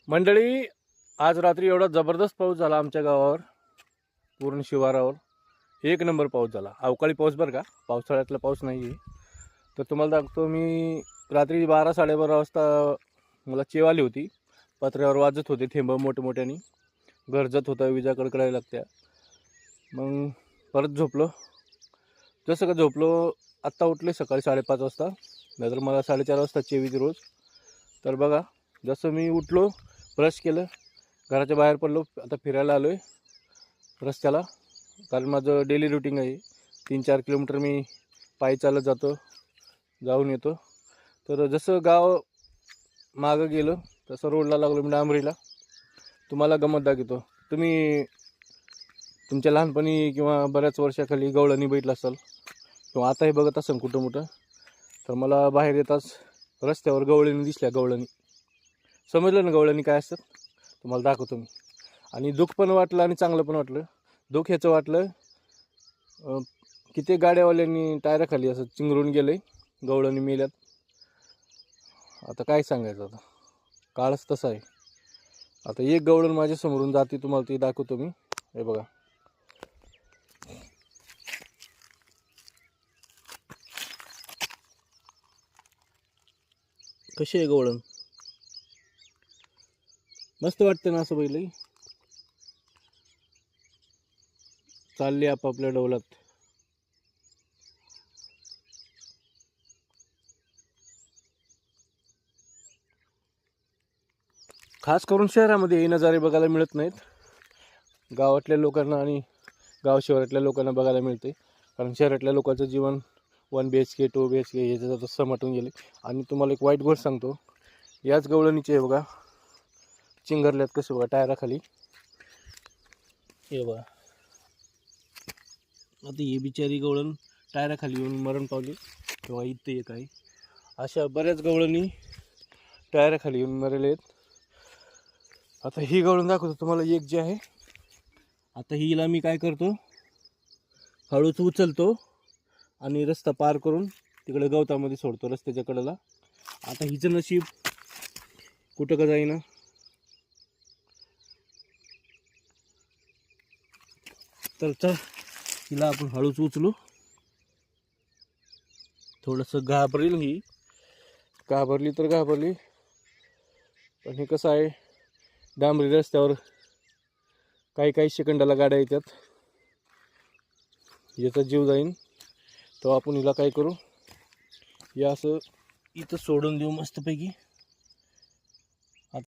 मंडळी, आज रात्री एवढा जबरदस्त पाऊस झाला आमच्या गावावर, पूर्ण शिवारावर. एक नंबर पाऊस झाला. अवकाळी पाऊस बरं का, पावसाळ्यातला पाऊस नाही आहे. तर तुम्हाला दाखवतो. मी रात्री 12-12:30 वाजता मला चेव आली होती. पत्र्यावर वाजत होते थेंब मोठमोठ्याने, गरजत होता, विजा कडकडायला लागत्या. मग परत झोपलो. जसं का झोपलो, आत्ता उठले सकाळी 5:30 वाजता. नाहीतर मला 4:30 वाजता चेव येते रोज. तर बघा, जसं मी उठलो, ब्रश केलं, घराच्या बाहेर पडलो, आता फिरायला आलो आहे रस्त्याला. कारण माझं डेली रुटीन आहे. 3-4 किलोमीटर मी पायी चालत जातो, जाऊन येतो. तर जसं गाव मागं गेलं तसं रोडला लागलो मी डांबरीला. तुम्हाला गंमत दाखवतो. तुम्ही तुमच्या लहानपणी किंवा बऱ्याच वर्षाखाली गवळणी बघितलं असाल किंवा आताही बघत असाल कुठं मोठं. तर मला बाहेर येताच रस्त्यावर गवळणी दिसल्या. गवळणी समजलं ना, गवळणी काय असतात तुम्हाला दाखवतो मी. आणि दुःख पण वाटलं आणि चांगलं पण वाटलं. दुःख ह्याचं वाटलं, किती गाड्यावाल्यांनी टायराखाली असं चिंगरून गेलं आहे, गवळणी मेल्यात. आता काय सांगायचं, आता काळच तसा आहे. आता एक गवळण माझ्या समोरून जाते, तुम्हाला ती दाखवतो मी. हे बघा, कशी आहे गवळण. मस्त वाटतं ना असं पहिलं. चालली आपापल्या डौलात. खास करून शहरामध्ये हे नजारे बघायला मिळत नाहीत. गावातल्या लोकांना आणि गाव शहरातल्या लोकांना बघायला मिळते. कारण शहरातल्या लोकांचं जीवन 1 BHK 2 BHK ह्याच्यात समाटून गेले. आणि तुम्हाला एक वाईट गोष्ट सांगतो, याच गवळणीचे हे बघा चिंगरल्यात कसे बघा टायराखाली. हे बघा, आता ही बिचारी गवळण टायराखाली येऊन मरण पावली. किंवा इथे एक आहे, अशा बऱ्याच गवळणी टायराखाली येऊन मरेले आहेत. आता ही गवळण दाखवतो तुम्हाला एक जी आहे. आता हिला मी काय करतो, हळूच उचलतो आणि रस्ता पार करून तिकडे गवतामध्ये सोडतो, रस्त्याच्या कडेला. आता हिचं नशीब कुठं का जाईना. तर चल, हिला आपण हळूच उचलू. थोडंसं घाबरेल ही, घाबरली तर घाबरली. पण हे कसं आहे, डांबरी रस्त्यावर काही सेकंदाला गाड्या येतात, याचा जीव जाईन. तर आपण हिला काय करू, या असं इथं सोडून देऊ मस्तपैकी.